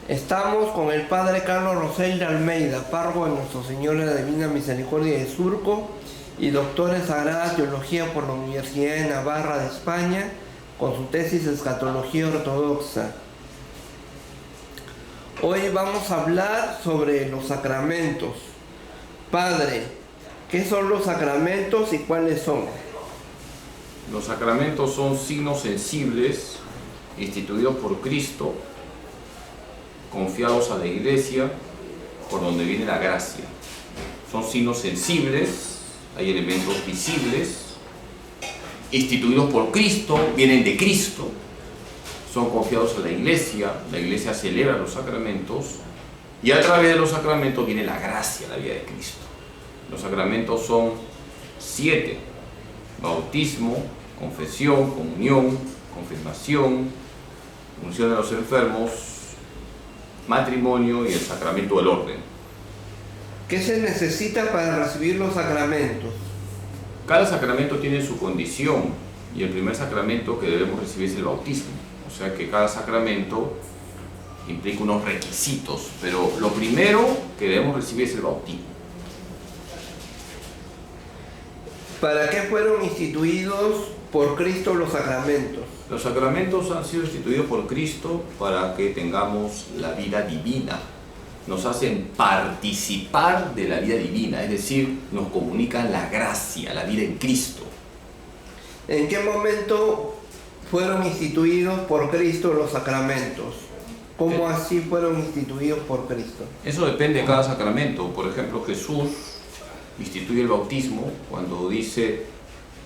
Estamos con el Padre Carlos Rosell de Almeida, párroco de Nuestra Señora de Divina Misericordia de Surco y doctor en Sagrada Teología por la Universidad de Navarra de España, con su tesis Escatología Ortodoxa. Hoy vamos a hablar sobre los sacramentos. Padre, ¿qué son los sacramentos y cuáles son? Los sacramentos son signos sensibles instituidos por Cristo, confiados a la Iglesia, por donde viene la gracia. Son signos sensibles, hay elementos visibles, instituidos por Cristo, vienen de Cristo, son confiados a la Iglesia celebra los sacramentos y a través de los sacramentos viene la gracia, la vida de Cristo. Los sacramentos son 7: bautismo, confesión, comunión, confirmación, unción de los enfermos, matrimonio y el sacramento del orden. ¿Qué se necesita para recibir los sacramentos? Cada sacramento tiene su condición y el primer sacramento que debemos recibir es el bautismo. O sea que cada sacramento implica unos requisitos, pero lo primero que debemos recibir es el bautismo. ¿Para qué fueron instituidos por Cristo los sacramentos? Los sacramentos han sido instituidos por Cristo para que tengamos la vida divina. Nos hacen participar de la vida divina, es decir, nos comunican la gracia, la vida en Cristo. ¿En qué momento fueron instituidos por Cristo los sacramentos? ¿Cómo así fueron instituidos por Cristo? Eso depende de cada sacramento. Por ejemplo, Jesús instituye el bautismo cuando dice: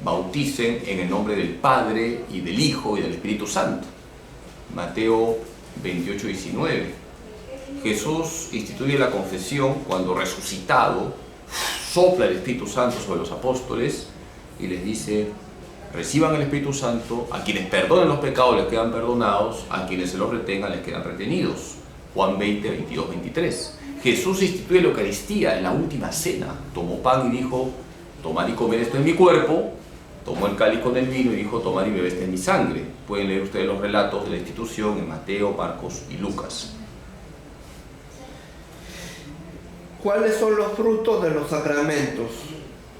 bauticen en el nombre del Padre y del Hijo y del Espíritu Santo. Mateo 28:19. Jesús instituye la confesión cuando, resucitado, sopla el Espíritu Santo sobre los apóstoles y les dice: reciban el Espíritu Santo, a quienes perdonen los pecados les quedan perdonados, a quienes se los retengan les quedan retenidos. Juan 20, 22, 23. Jesús instituye la Eucaristía en la última cena. Tomó pan y dijo: tomad y comed, esto es mi cuerpo. Tomó el cáliz con el vino y dijo: tomad y bebed, esta es mi sangre. Pueden leer ustedes los relatos de la institución en Mateo, Marcos y Lucas. ¿Cuáles son los frutos de los sacramentos?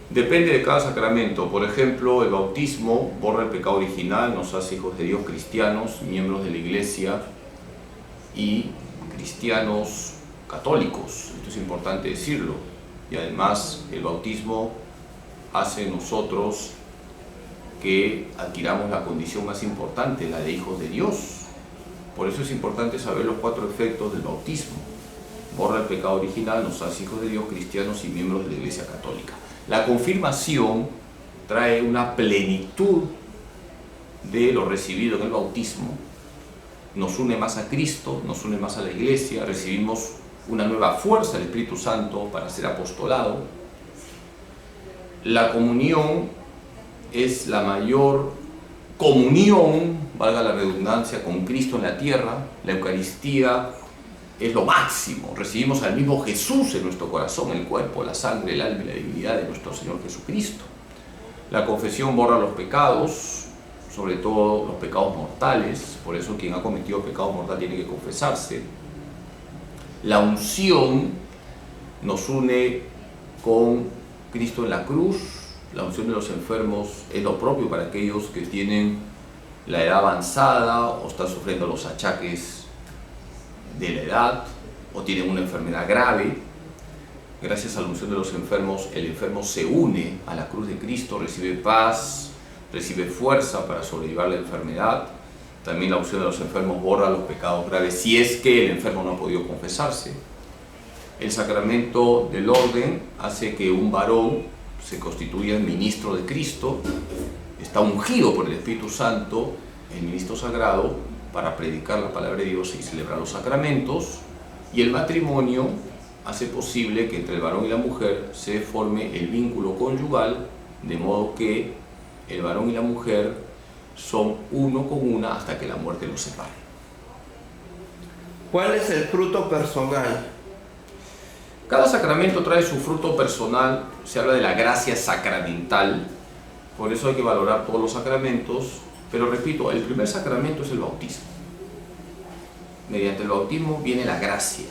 Depende de cada sacramento. Por ejemplo, el bautismo borra el pecado original, nos hace hijos de Dios, cristianos, miembros de la Iglesia y cristianos católicos. Esto es importante decirlo. Y además el bautismo hace en nosotros que adquiramos la condición más importante, la de hijos de Dios. Por eso es importante saber los 4 efectos del bautismo. Borra el pecado original, nos hace hijos de Dios, cristianos y miembros de la Iglesia Católica. La confirmación trae una plenitud de lo recibido en el bautismo. Nos une más a Cristo, nos une más a la Iglesia, recibimos una nueva fuerza del Espíritu Santo para ser apostolado. La comunión es la mayor comunión, valga la redundancia, con Cristo en la tierra. La Eucaristía es lo máximo, recibimos al mismo Jesús en nuestro corazón, el cuerpo, la sangre, el alma y la divinidad de nuestro Señor Jesucristo. La confesión borra los pecados, sobre todo los pecados mortales, por eso quien ha cometido pecado mortal tiene que confesarse. La unción nos une con Cristo en la cruz. La unción de los enfermos es lo propio para aquellos que tienen la edad avanzada o están sufriendo los achaques de la edad o tienen una enfermedad grave. Gracias a la unción de los enfermos, el enfermo se une a la cruz de Cristo, recibe paz, recibe fuerza para sobrellevar la enfermedad. También la unción de los enfermos borra los pecados graves si es que el enfermo no ha podido confesarse. El sacramento del orden hace que un varón se constituya ministro de Cristo, está ungido por el Espíritu Santo, el ministro sagrado, para predicar la palabra de Dios y celebrar los sacramentos. Y el matrimonio hace posible que entre el varón y la mujer se forme el vínculo conyugal, de modo que el varón y la mujer son uno con una hasta que la muerte los separe. ¿Cuál es el fruto personal? Cada sacramento trae su fruto personal. Se habla de la gracia sacramental, por eso hay que valorar todos los sacramentos. Pero repito, el primer sacramento es el bautismo. mediante el bautismo viene la gracia.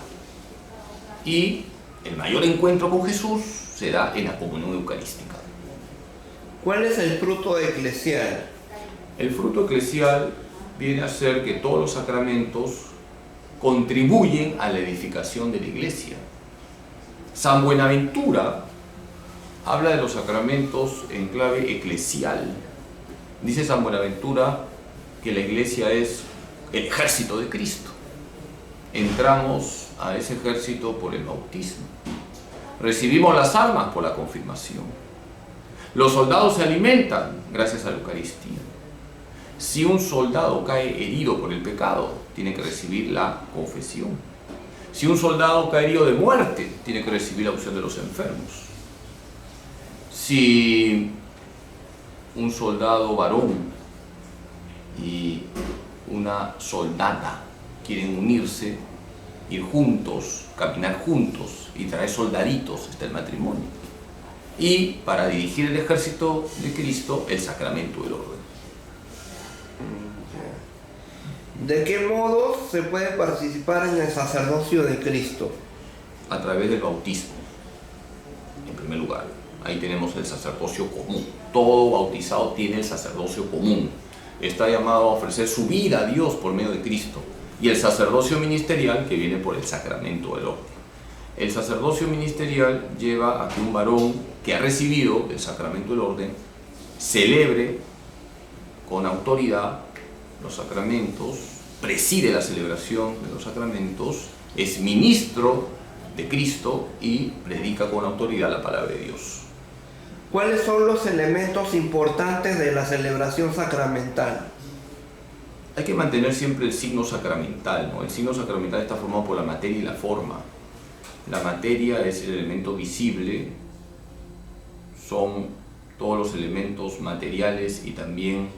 Y el mayor encuentro con Jesús se da en la comunión eucarística. ¿Cuál es el fruto eclesial? El fruto eclesial viene a ser que todos los sacramentos contribuyen a la edificación de la iglesia. San Buenaventura habla de los sacramentos en clave eclesial. Dice San Buenaventura que la iglesia es el ejército de Cristo. Entramos a ese ejército por el bautismo. Recibimos las armas por la confirmación. Los soldados se alimentan gracias a la Eucaristía. Si un soldado cae herido por el pecado, tiene que recibir la confesión. Si un soldado cae herido de muerte, tiene que recibir la unción de los enfermos. Si un soldado varón y una soldada quieren unirse, ir juntos, caminar juntos y traer soldaditos, está el matrimonio. Y para dirigir el ejército de Cristo, el sacramento del orden. ¿De qué modo se puede participar en el sacerdocio de Cristo? A través del bautismo, en primer lugar. Ahí tenemos el sacerdocio común. Todo bautizado tiene el sacerdocio común. Está llamado a ofrecer su vida a Dios por medio de Cristo. Y el sacerdocio ministerial, que viene por el sacramento del orden. El sacerdocio ministerial lleva a que un varón que ha recibido el sacramento del orden celebre con autoridad los sacramentos, preside la celebración de los sacramentos, es ministro de Cristo y predica con autoridad la palabra de Dios. ¿Cuáles son los elementos importantes de la celebración sacramental? Hay que mantener siempre el signo sacramental, ¿no? El signo sacramental está formado por la materia y la forma. La materia es el elemento visible, son todos los elementos materiales y también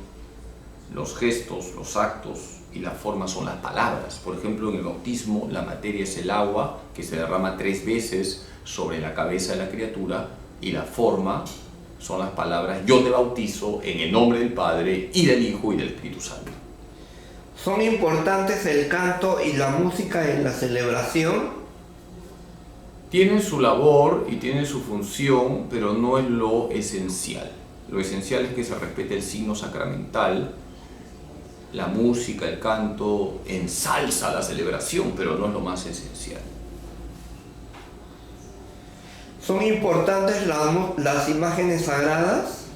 los gestos, los actos, y la forma son las palabras. Por ejemplo, en el bautismo la materia es el agua que se derrama 3 veces sobre la cabeza de la criatura, y la forma son las palabras: yo te bautizo en el nombre del Padre y del Hijo y del Espíritu Santo. ¿Son importantes el canto y la música en la celebración? Tienen su labor y tienen su función, pero no es lo esencial. Lo esencial es que se respete el signo sacramental. La música, el canto ensalza la celebración, pero no es lo más esencial. ¿Son importantes las imágenes sagradas?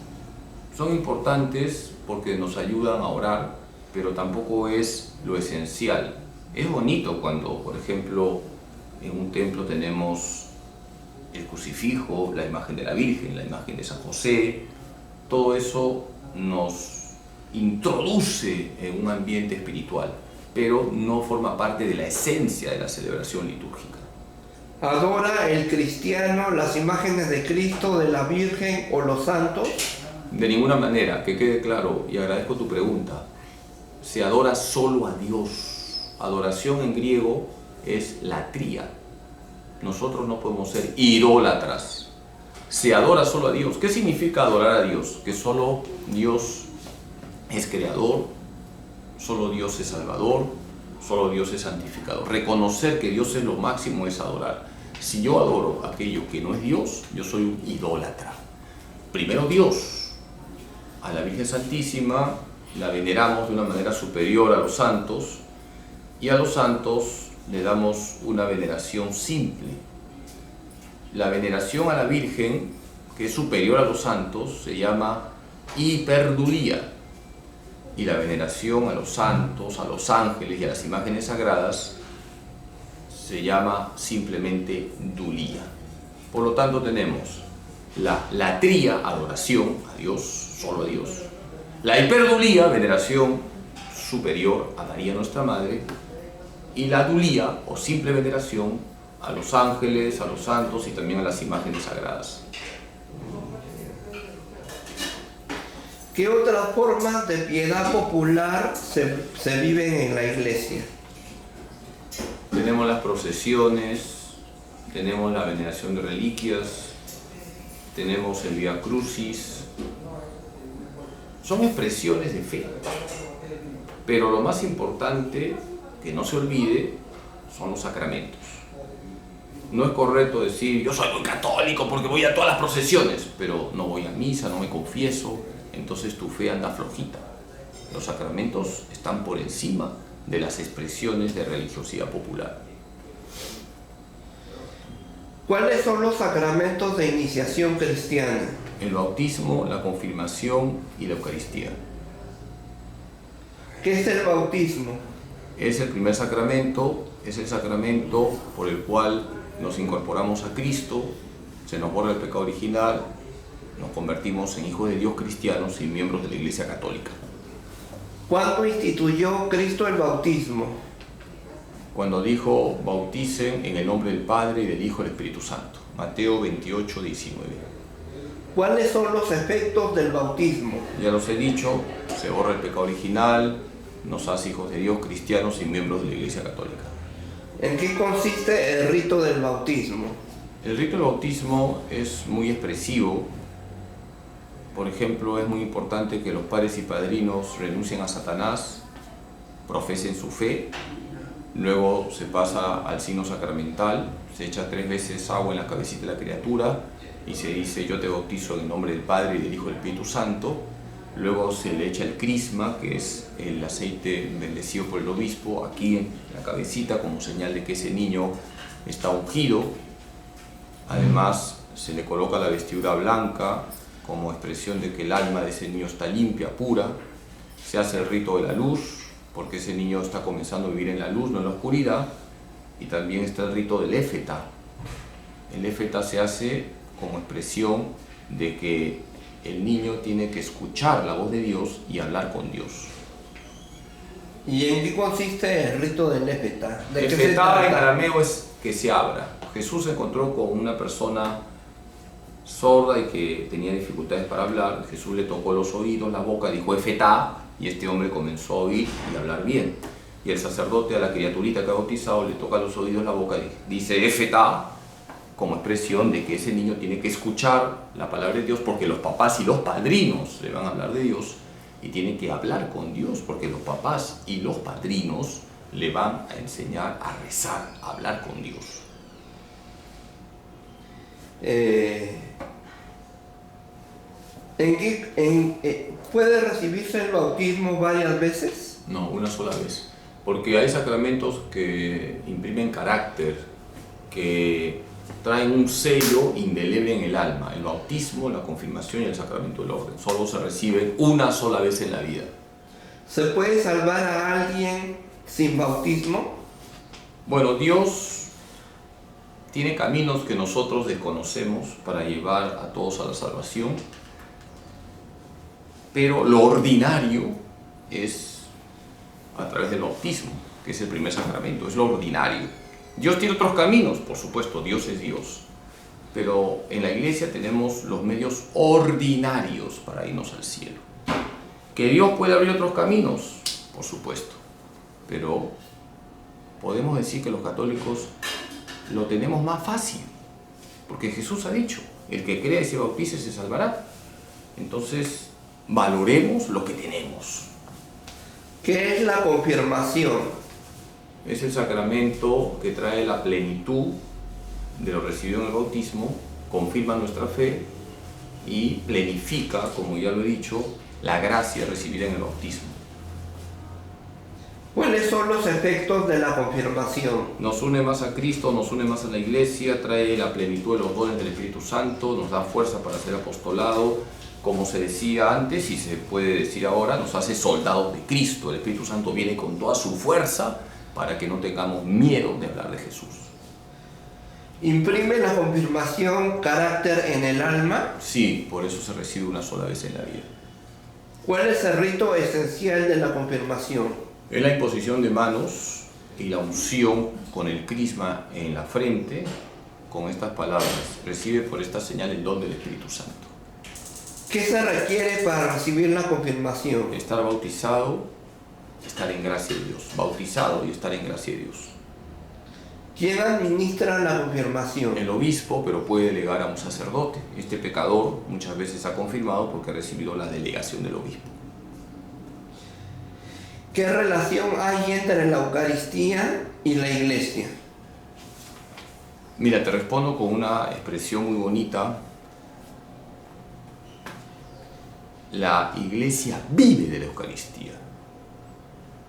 Son importantes porque nos ayudan a orar, pero tampoco es lo esencial. Es bonito cuando, por ejemplo, en un templo tenemos el crucifijo, la imagen de la Virgen, la imagen de San José. Todo eso nos introduce en un ambiente espiritual, pero no forma parte de la esencia de la celebración litúrgica. ¿Adora el cristiano las imágenes de Cristo, de la Virgen o los santos? De ninguna manera, que quede claro, y agradezco tu pregunta. Se adora solo a Dios. Adoración en griego es latría. Nosotros no podemos ser idólatras. Se adora solo a Dios. ¿Qué significa adorar a Dios? Que solo Dios es creador, solo Dios es salvador, solo Dios es santificador. Reconocer que Dios es lo máximo es adorar. Si yo adoro aquello que no es Dios, yo soy un idólatra. Primero Dios. A la Virgen Santísima la veneramos de una manera superior a los santos, y a los santos le damos una veneración simple. La veneración a la Virgen, que es superior a los santos, se llama hiperdulía. Y la veneración a los santos, a los ángeles y a las imágenes sagradas se llama simplemente dulía. Por lo tanto tenemos la latría, adoración a Dios, solo a Dios. La hiperdulía, veneración superior a María nuestra Madre. Y la dulía, o simple veneración, a los ángeles, a los santos y también a las imágenes sagradas. ¿Qué otras formas de piedad popular se viven en la iglesia? Tenemos las procesiones, tenemos la veneración de reliquias, tenemos el Vía Crucis. Son expresiones de fe, pero lo más importante que no se olvide, son los sacramentos. No es correcto decir, yo soy muy católico porque voy a todas las procesiones, pero no voy a misa, no me confieso, entonces tu fe anda flojita. Los sacramentos están por encima de las expresiones de religiosidad popular. ¿Cuáles son los sacramentos de iniciación cristiana? El bautismo, la confirmación y la Eucaristía. ¿Qué es el bautismo? Es el primer sacramento, es el sacramento por el cual nos incorporamos a Cristo, se nos borra el pecado original, nos convertimos en hijos de Dios cristianos y miembros de la Iglesia Católica. ¿Cuándo instituyó Cristo el bautismo? Cuando dijo, bauticen en el nombre del Padre y del Hijo y del Espíritu Santo. Mateo 28, 19. ¿Cuáles son los efectos del bautismo? Ya los he dicho, se borra el pecado original, nos hace hijos de Dios cristianos y miembros de la Iglesia Católica. ¿En qué consiste el rito del bautismo? El rito del bautismo es muy expresivo. Por ejemplo, es muy importante que los padres y padrinos renuncien a Satanás, profesen su fe, luego se pasa al signo sacramental, se echa 3 veces agua en la cabecita de la criatura y se dice, yo te bautizo en el nombre del Padre y del Hijo y del Espíritu Santo. Luego se le echa el crisma, que es el aceite bendecido por el obispo, aquí en la cabecita como señal de que ese niño está ungido. Además se le coloca la vestidura blanca como expresión de que el alma de ese niño está limpia, pura. Se hace el rito de la luz, porque ese niño está comenzando a vivir en la luz, no en la oscuridad. Y también está el rito del éfeta. El éfeta se hace como expresión de que el niño tiene que escuchar la voz de Dios y hablar con Dios. ¿Y en qué consiste el rito del éfeta? ¿De qué se Éfeta en trata? arameo es que se abra. Jesús se encontró con una persona sorda y que tenía dificultades para hablar. Jesús le tocó los oídos, la boca, dijo éfeta, y este hombre comenzó a oír y a hablar bien. Y el sacerdote a la criaturita que ha bautizado le toca los oídos, la boca, y dice éfeta, como expresión de que ese niño tiene que escuchar la palabra de Dios, porque los papás y los padrinos le van a hablar de Dios y tiene que hablar con Dios, porque los papás y los padrinos le van a enseñar a rezar, a hablar con Dios. ¿Puede recibirse el bautismo varias veces? No, una sola vez, porque hay sacramentos que imprimen carácter, que traen un sello indeleble en el alma. El bautismo, la confirmación y el sacramento del orden solo se reciben una sola vez en la vida. ¿Se puede salvar a alguien sin bautismo? Bueno, Dios tiene caminos que nosotros desconocemos para llevar a todos a la salvación, pero lo ordinario es a través del bautismo, que es el primer sacramento, es lo ordinario. Dios tiene otros caminos, por supuesto, Dios es Dios, pero en la iglesia tenemos los medios ordinarios para irnos al cielo. ¿Que Dios puede abrir otros caminos? Por supuesto, pero podemos decir que los católicos lo tenemos más fácil, porque Jesús ha dicho, el que crea y se bautice se salvará. Entonces, valoremos lo que tenemos. ¿Qué es la confirmación? Es el sacramento que trae la plenitud de lo recibido en el bautismo, confirma nuestra fe y plenifica, como ya lo he dicho, la gracia recibida en el bautismo. ¿Cuáles son los efectos de la confirmación? Nos une más a Cristo, nos une más a la Iglesia, trae la plenitud de los dones del Espíritu Santo, nos da fuerza para hacer apostolado, como se decía antes y se puede decir ahora, nos hace soldados de Cristo. El Espíritu Santo viene con toda su fuerza para que no tengamos miedo de hablar de Jesús. ¿Imprime la confirmación carácter en el alma? Sí, por eso se recibe una sola vez en la vida. ¿Cuál es el rito esencial de la confirmación? Es la imposición de manos y la unción con el crisma en la frente, con estas palabras: recibe por esta señal el don del Espíritu Santo. ¿Qué se requiere para recibir la confirmación? Estar bautizado, estar en gracia de Dios. Bautizado y estar en gracia de Dios. ¿Quién administra la confirmación? El obispo, pero puede delegar a un sacerdote. Este pecador muchas veces ha confirmado porque ha recibido la delegación del obispo. ¿Qué relación hay entre la Eucaristía y la Iglesia? Mira, te respondo con una expresión muy bonita. La Iglesia vive de la Eucaristía.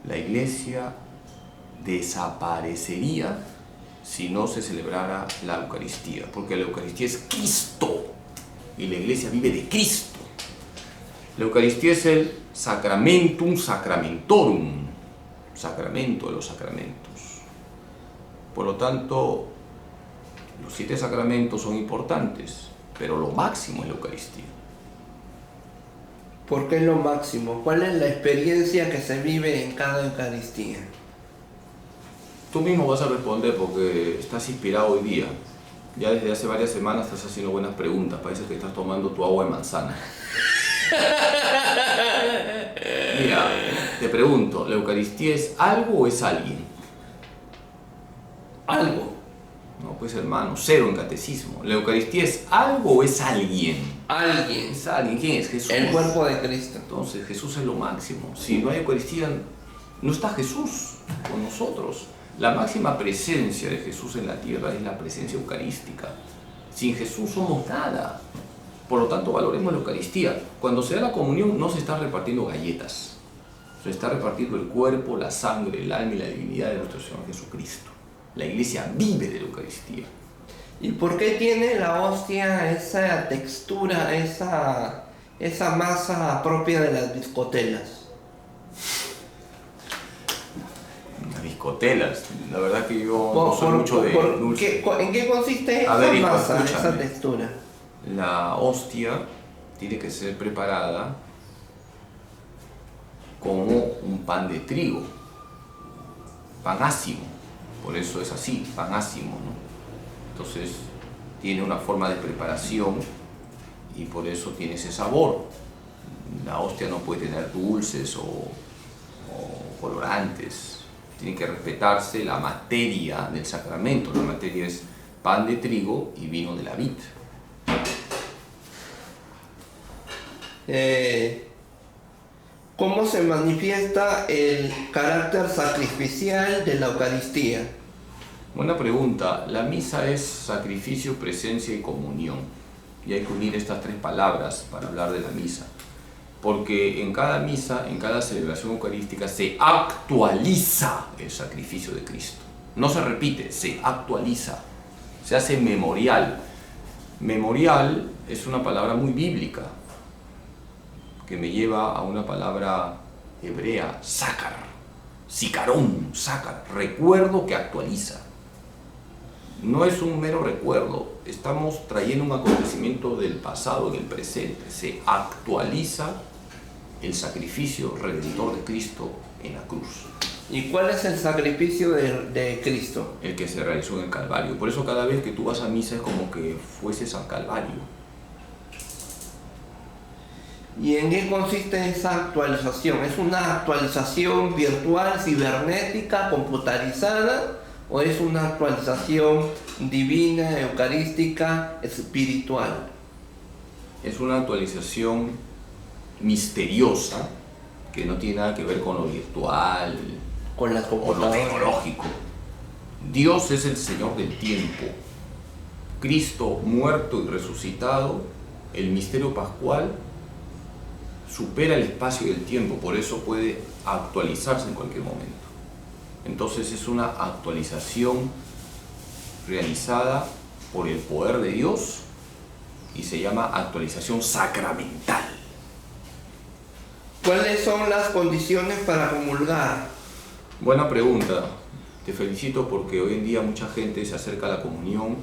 La Iglesia desaparecería si no se celebrara la Eucaristía, porque la Eucaristía es Cristo y la Iglesia vive de Cristo. La Eucaristía es el sacramentum sacramentorum, sacramento de los sacramentos. Por lo tanto, los 7 sacramentos son importantes, pero lo máximo es la Eucaristía. ¿Por qué es lo máximo? ¿Cuál es la experiencia que se vive en cada Eucaristía? Tú mismo vas a responder porque estás inspirado hoy día. Ya desde hace varias semanas estás haciendo buenas preguntas. Parece que estás tomando tu agua de manzana. Mira, te pregunto, ¿la Eucaristía es algo o es alguien? Algo. No, pues hermano, 0 en catecismo. ¿La Eucaristía es algo o es alguien? Alguien. Es alguien. ¿Quién es? Jesús. El cuerpo de Cristo. Entonces, Jesús es lo máximo. Si no hay Eucaristía, no está Jesús con nosotros. La máxima presencia de Jesús en la tierra es la presencia eucarística. Sin Jesús somos nada. Por lo tanto, valoremos la Eucaristía. Cuando se da la comunión, no se está repartiendo galletas. Se está repartiendo el cuerpo, la sangre, el alma y la divinidad de nuestro Señor Jesucristo. La Iglesia vive de la Eucaristía. ¿Y por qué tiene la hostia esa textura, esa masa propia de las biscotelas? Las biscotelas, la verdad que yo no soy mucho de dulce. ¿En qué consiste esa masa, esa textura? La hostia tiene que ser preparada como un pan de trigo, pan ácimo, por eso es así, pan ácimo, ¿no? Entonces tiene una forma de preparación y por eso tiene ese sabor. La hostia no puede tener dulces o colorantes. Tiene que respetarse la materia del sacramento. La materia es pan de trigo y vino de la vid. ¿Cómo se manifiesta el carácter sacrificial de la Eucaristía? Buena pregunta. La misa es sacrificio, presencia y comunión. Y hay que unir estas 3 palabras para hablar de la misa. Porque en cada misa, en cada celebración eucarística, se actualiza el sacrificio de Cristo. No se repite, se actualiza. Se hace memorial. Memorial es una palabra muy bíblica, que me lleva a una palabra hebrea, sácar, sicarón, sácar, recuerdo que actualiza. No es un mero recuerdo, estamos trayendo un acontecimiento del pasado en el presente. Se actualiza el sacrificio redentor de Cristo en la cruz. ¿Y cuál es el sacrificio de Cristo? El que se realizó en el Calvario. Por eso cada vez que tú vas a misa es como que fueses al Calvario. ¿Y en qué consiste esa actualización? ¿Es una actualización virtual, cibernética, computarizada? ¿O es una actualización divina, eucarística, espiritual? Es una actualización misteriosa que no tiene nada que ver con lo virtual, con las o lo computadoras. tecnológico. Dios es el Señor del tiempo. Cristo muerto y resucitado, el misterio pascual supera el espacio y el tiempo, por eso puede actualizarse en cualquier momento. Entonces es una actualización realizada por el poder de Dios y se llama actualización sacramental. ¿Cuáles son las condiciones para comulgar? Buena pregunta. Te felicito porque hoy en día mucha gente se acerca a la comunión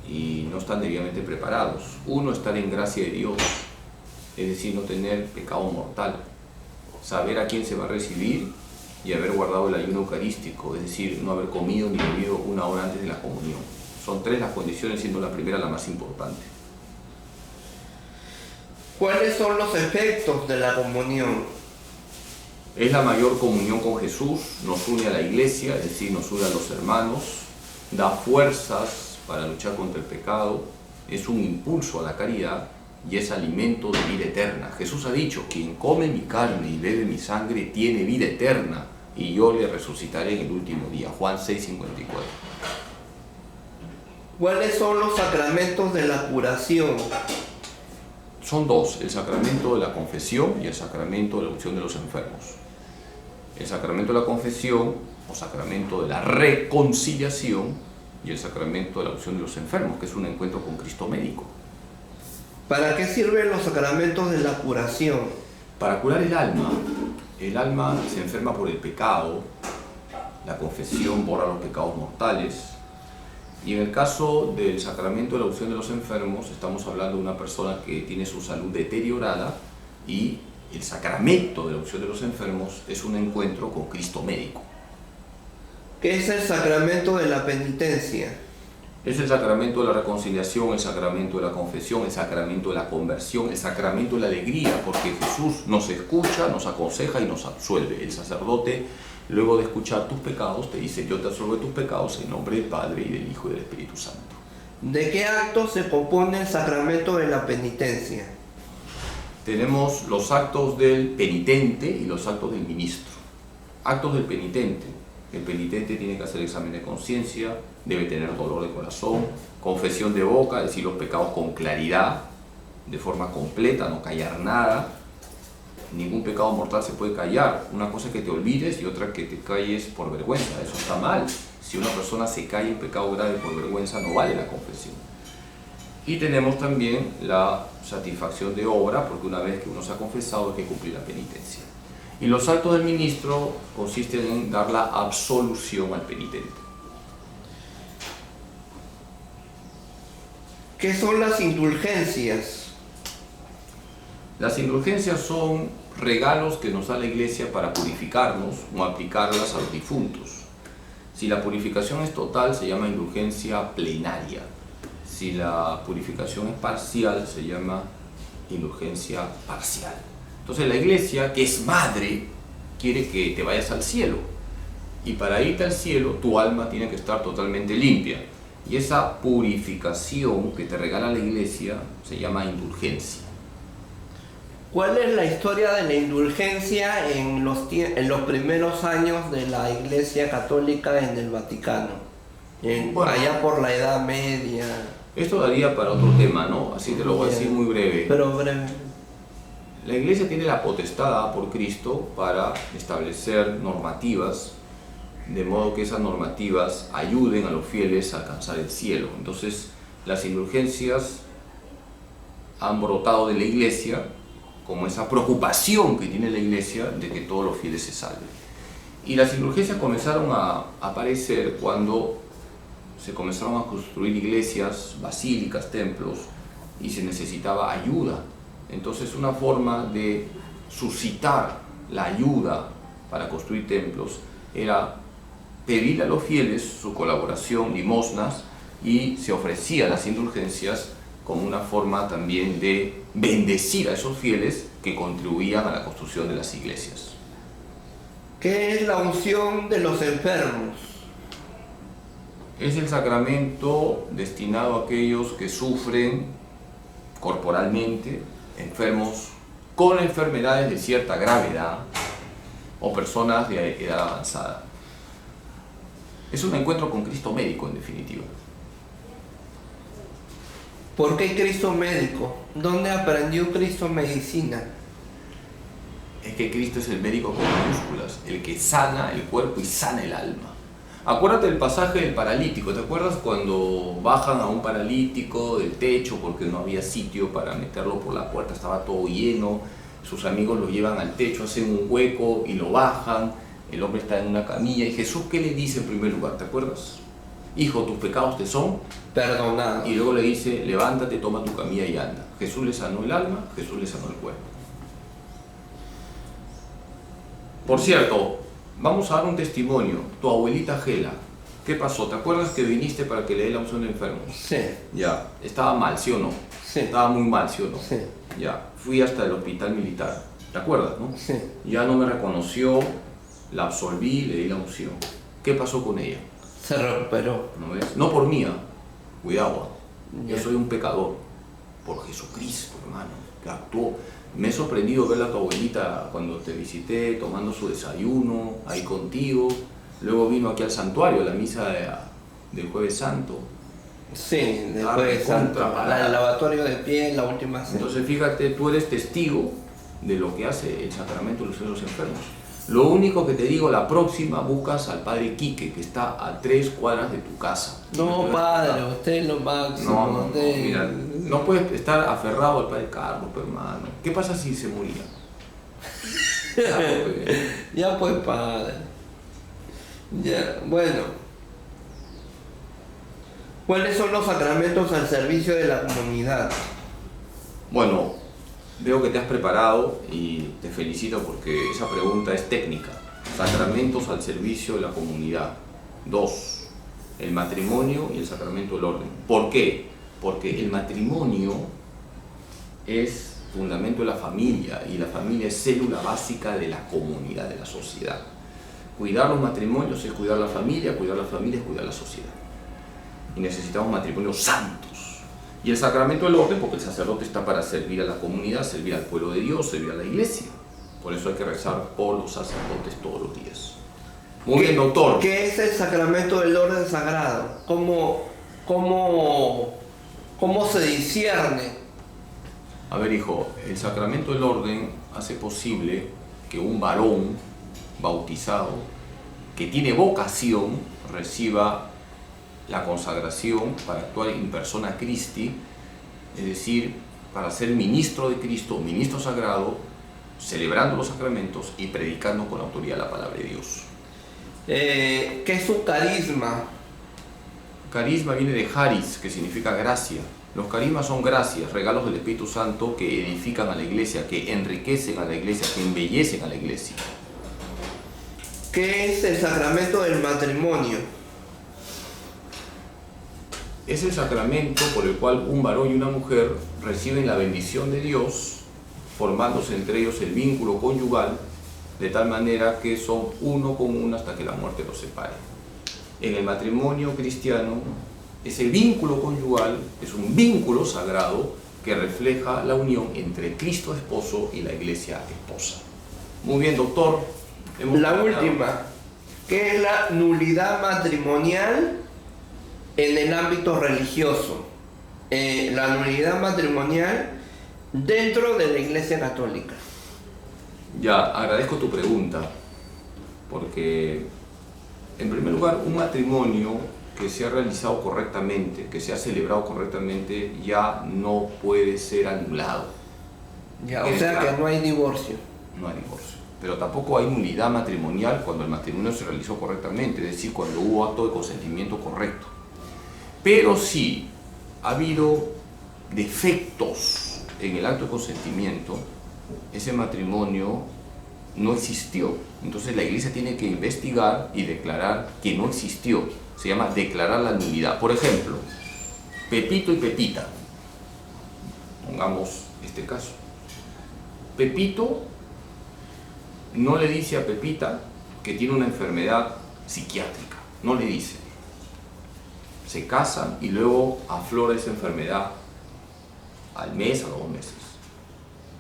y no están debidamente preparados. Uno, estar en gracia de Dios, es decir, no tener pecado mortal. Saber a quién se va a recibir y haber guardado el ayuno eucarístico, es decir, no haber comido ni bebido 1 hora antes de la comunión. Son 3 las condiciones, siendo la primera la más importante. ¿Cuáles son los efectos de la comunión? Es la mayor comunión con Jesús, nos une a la iglesia, es decir, nos une a los hermanos, da fuerzas para luchar contra el pecado, es un impulso a la caridad y es alimento de vida eterna. Jesús ha dicho, quien come mi carne y bebe mi sangre tiene vida eterna, y yo le resucitaré en el último día. Juan 6:54. ¿Cuáles son los sacramentos de la curación? Son dos, el sacramento de la confesión y el sacramento de la unción de los enfermos. El sacramento de la confesión o sacramento de la reconciliación y el sacramento de la unción de los enfermos, que es un encuentro con Cristo médico. ¿Para qué sirven los sacramentos de la curación? Para curar el alma se enferma por el pecado, la confesión borra los pecados mortales, y en el caso del sacramento de la unción de los enfermos estamos hablando de una persona que tiene su salud deteriorada, y el sacramento de la unción de los enfermos es un encuentro con Cristo médico. ¿Qué es el sacramento de la penitencia? Es el sacramento de la reconciliación, el sacramento de la confesión, el sacramento de la conversión, el sacramento de la alegría, porque Jesús nos escucha, nos aconseja y nos absuelve. El sacerdote, luego de escuchar tus pecados, te dice: yo te absuelvo de tus pecados en nombre del Padre y del Hijo y del Espíritu Santo. ¿De qué actos se compone el sacramento de la penitencia? Tenemos los actos del penitente y los actos del ministro. Actos del penitente. El penitente tiene que hacer examen de conciencia, debe tener dolor de corazón, confesión de boca, decir los pecados con claridad, de forma completa, no callar nada. Ningún pecado mortal se puede callar. Una cosa es que te olvides y otra que te calles por vergüenza. Eso está mal. Si una persona se calla en pecado grave por vergüenza, no vale la confesión. Y tenemos también la satisfacción de obra, porque una vez que uno se ha confesado hay que cumplir la penitencia. Y los actos del ministro consisten en dar la absolución al penitente. ¿Qué son las indulgencias? Las indulgencias son regalos que nos da la Iglesia para purificarnos o aplicarlas a los difuntos. Si la purificación es total, se llama indulgencia plenaria. Si la purificación es parcial, se llama indulgencia parcial. Entonces la Iglesia, que es madre, quiere que te vayas al cielo. Y para irte al cielo, tu alma tiene que estar totalmente limpia. Y esa purificación que te regala la Iglesia se llama indulgencia. ¿Cuál es la historia de la indulgencia en los primeros años de la Iglesia Católica en el Vaticano? Allá por la Edad Media. Esto daría para otro tema, ¿no? Así te lo voy a decir muy breve. Pero breve. La Iglesia tiene la potestad dada por Cristo para establecer normativas, de modo que esas normativas ayuden a los fieles a alcanzar el cielo. Entonces, las indulgencias han brotado de la Iglesia como esa preocupación que tiene la Iglesia de que todos los fieles se salven. Y las indulgencias comenzaron a aparecer cuando se comenzaron a construir iglesias, basílicas, templos, y se necesitaba ayuda. Entonces, una forma de suscitar la ayuda para construir templos era pedir a los fieles su colaboración, limosnas, y se ofrecían las indulgencias como una forma también de bendecir a esos fieles que contribuían a la construcción de las iglesias. ¿Qué es la unción de los enfermos? Es el sacramento destinado a aquellos que sufren corporalmente, enfermos con enfermedades de cierta gravedad o personas de edad avanzada. Es un encuentro con Cristo médico, en definitiva. ¿Por qué Cristo médico? ¿Dónde aprendió Cristo medicina? Es que Cristo es el médico con minúsculas, el que sana el cuerpo y sana el alma. Acuérdate del pasaje del paralítico. ¿Te acuerdas cuando bajan a un paralítico del techo porque no había sitio para meterlo por la puerta? Estaba todo lleno, sus amigos lo llevan al techo, hacen un hueco y lo bajan, el hombre está en una camilla, y Jesús, ¿qué le dice en primer lugar? ¿Te acuerdas? Hijo, tus pecados te son perdonados. Y luego le dice: levántate, toma tu camilla y anda. Jesús le sanó el alma, Jesús le sanó el cuerpo. Por cierto, vamos a dar un testimonio. Tu abuelita Gela, ¿qué pasó? ¿Te acuerdas que viniste para que le dé la unción de enfermos? Sí. Ya. Estaba mal, ¿sí o no? Sí. Estaba muy mal, ¿sí o no? Sí. Ya. Fui hasta el hospital militar. ¿Te acuerdas, no? Sí. Ya no me reconoció, la absolví, le di la unción. ¿Qué pasó con ella? Se recuperó. ¿No ves? No por mía, cuidado. Yo Ya. soy un pecador. por Jesucristo, hermano, que actuó. Me he sorprendido ver a tu abuelita cuando te visité tomando su desayuno ahí contigo. Luego vino aquí al santuario, a la misa del Jueves Santo. Sí, después el lavatorio de pies, la última cena. Entonces fíjate, tú eres testigo de lo que hace el sacramento de los enfermos. Lo único que te digo, la próxima buscas al padre Quique, que está a 3 cuadras de tu casa. No, padre, usted es lo máximo. No, mira, no puedes estar aferrado al padre Carlos, hermano. ¿Qué pasa si se moría? Ya pues, padre. Ya, bueno. ¿Cuáles son los sacramentos al servicio de la comunidad? Bueno, veo que te has preparado y te felicito porque esa pregunta es técnica. Sacramentos al servicio de la comunidad. 2. El matrimonio y el sacramento del orden. ¿Por qué? Porque el matrimonio es fundamento de la familia y la familia es célula básica de la comunidad, de la sociedad. Cuidar los matrimonios es cuidar la familia es cuidar la sociedad. Y necesitamos matrimonios santos. Y el sacramento del orden, porque el sacerdote está para servir a la comunidad, servir al pueblo de Dios, servir a la iglesia. Por eso hay que rezar por los sacerdotes todos los días. Muy bien, doctor. ¿Qué es el sacramento del orden sagrado? ¿Cómo se discierne? A ver, hijo, el sacramento del orden hace posible que un varón bautizado que tiene vocación reciba la consagración para actuar in persona Christi, es decir, para ser ministro de Cristo, ministro sagrado, celebrando los sacramentos y predicando con autoridad la palabra de Dios. ¿Qué es un carisma? Carisma viene de charis, que significa gracia. Los carismas son gracias, regalos del Espíritu Santo que edifican a la iglesia, que enriquecen a la iglesia, que embellecen a la iglesia. ¿Qué es el sacramento del matrimonio? Es el sacramento por el cual un varón y una mujer reciben la bendición de Dios, formándose entre ellos el vínculo conyugal, de tal manera que son uno con uno hasta que la muerte los separe. En el matrimonio cristiano, ese vínculo conyugal es un vínculo sagrado que refleja la unión entre Cristo esposo y la iglesia esposa. Muy bien, doctor. La última, ¿qué es la nulidad matrimonial en el ámbito religioso? La nulidad matrimonial dentro de la Iglesia Católica. Ya, agradezco tu pregunta, porque en primer lugar, un matrimonio que se ha realizado correctamente, que se ha celebrado correctamente, ya no puede ser anulado. Ya, o sea que no hay divorcio. No hay divorcio. Pero tampoco hay nulidad matrimonial cuando el matrimonio se realizó correctamente, es decir, cuando hubo acto de consentimiento correcto. Pero si ha habido defectos en el acto de consentimiento, ese matrimonio no existió. Entonces la iglesia tiene que investigar y declarar que no existió. Se llama declarar la nulidad. Por ejemplo, Pepito y Pepita. Pongamos este caso. Pepito no le dice a Pepita que tiene una enfermedad psiquiátrica. No le dice. Se casan y luego aflora esa enfermedad al mes, a los 2 meses.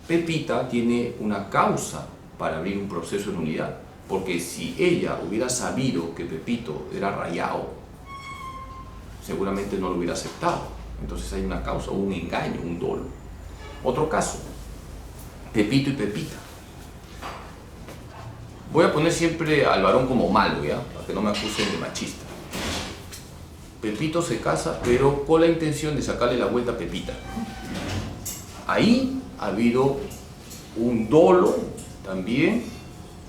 Pepita tiene una causa para abrir un proceso de nulidad, porque si ella hubiera sabido que Pepito era rayado, seguramente no lo hubiera aceptado. Entonces hay una causa, un engaño, un dolo. Otro caso, Pepito y Pepita. Voy a poner siempre al varón como malo, ¿ya? Para que no me acusen de machista. Pepito se casa, pero con la intención de sacarle la vuelta a Pepita. Ahí ha habido un dolo también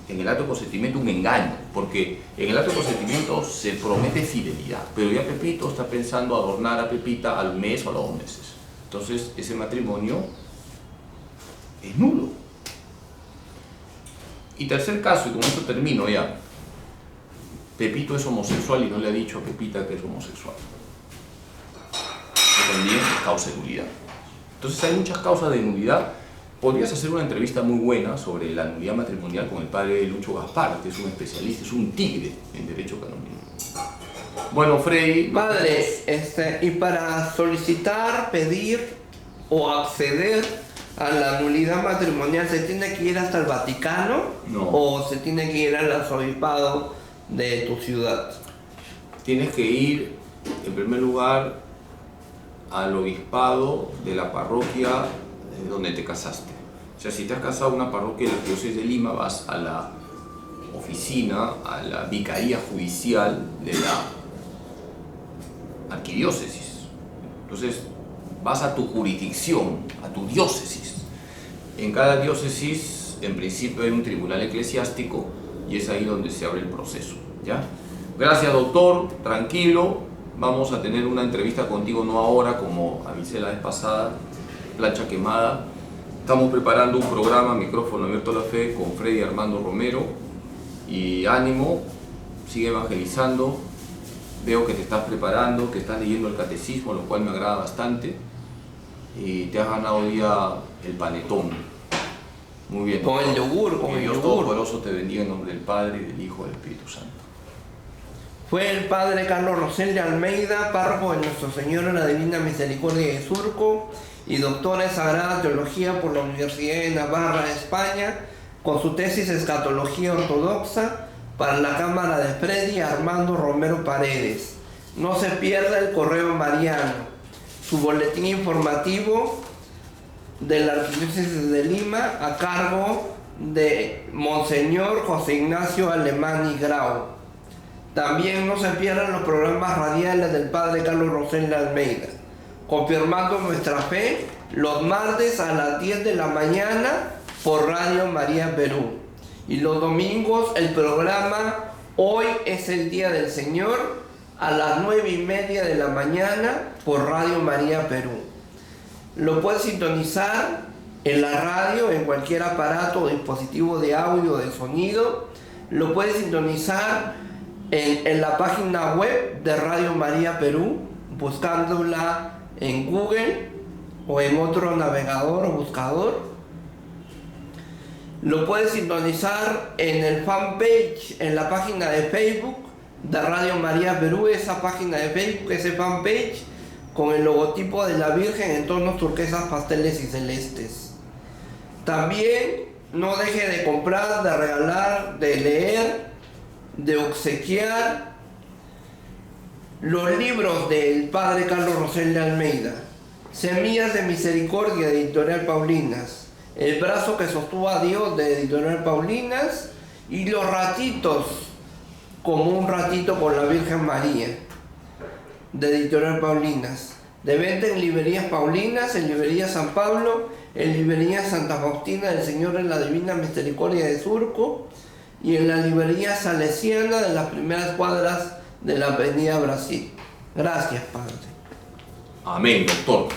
en el acto de consentimiento, un engaño, porque en el acto de consentimiento se promete fidelidad, pero ya Pepito está pensando adornar a Pepita al mes o a los 2 meses. Entonces ese matrimonio es nulo. Y tercer caso, y con esto termino ya. Pepito es homosexual y no le ha dicho a Pepita que es homosexual. Eso también es causa de nulidad. Entonces hay muchas causas de nulidad. Podrías hacer una entrevista muy buena sobre la nulidad matrimonial con el padre Lucho Gaspar, que es un especialista, es un tigre en derecho canónico. Bueno, Freddy... Padre, y para solicitar, pedir o acceder a la nulidad matrimonial, ¿se tiene que ir hasta el Vaticano? No. ¿O se tiene que ir al arzobispado de tu ciudad? Tienes que ir, en primer lugar, al obispado de la parroquia donde te casaste. O sea, si te has casado en una parroquia de la Diócesis de Lima, vas a la oficina, a la vicaría judicial de la arquidiócesis. Entonces, vas a tu jurisdicción, a tu diócesis. En cada diócesis, en principio, hay un tribunal eclesiástico y es ahí donde se abre el proceso, ¿ya? Gracias, doctor, tranquilo. Vamos a tener una entrevista contigo, no ahora, como avisé la vez pasada, plancha quemada. Estamos preparando un programa, Micrófono Abierto a la Fe, con Freddy Armando Romero. Y ánimo, sigue evangelizando. Veo que te estás preparando, que estás leyendo el catecismo, lo cual me agrada bastante. Y te has ganado hoy día el panetón. Muy bien. Con el yogur, con que el Dios yogur. Todopoderoso te bendiga en nombre del Padre, y del Hijo y del Espíritu Santo. Fue el padre Carlos Rosel de Almeida, párroco de Nuestro Señor de la Divina Misericordia de Surco y doctor en Sagrada Teología por la Universidad de Navarra, España, con su tesis Escatología Ortodoxa para la Cámara de Freddy Armando Romero Paredes. No se pierda el correo mariano, su boletín informativo de la Arquidiócesis de Lima a cargo de Monseñor José Ignacio Alemán y Grau. También no se pierdan los programas radiales del padre Carlos Rosel de Almeida, confirmando nuestra fe los martes a las 10 de la mañana por Radio María Perú. Y los domingos el programa Hoy es el Día del Señor a las 9:30 de la mañana por Radio María Perú. Lo puedes sintonizar en la radio, en cualquier aparato o dispositivo de audio o de sonido. Lo puedes sintonizar en la página web de Radio María Perú, buscándola en Google o en otro navegador o buscador. Lo puedes sintonizar en el fanpage, en la página de Facebook de Radio María Perú, esa página de Facebook, ese fanpage con el logotipo de la Virgen en tonos turquesas, pasteles y celestes. También no deje de comprar, de regalar, de leer, de obsequiar los libros del padre Carlos Rosel de Almeida: Semillas de Misericordia, de Editorial Paulinas; El brazo que sostuvo a Dios, de Editorial Paulinas; y Los ratitos, como un ratito con la Virgen María, de Editorial Paulinas. De venta en librerías Paulinas, en librería San Pablo, en librería Santa Faustina del Señor de la Divina Misericordia de Surco y en la librería Salesiana de las primeras cuadras de la Avenida Brasil. Gracias, Padre. Amén, doctor.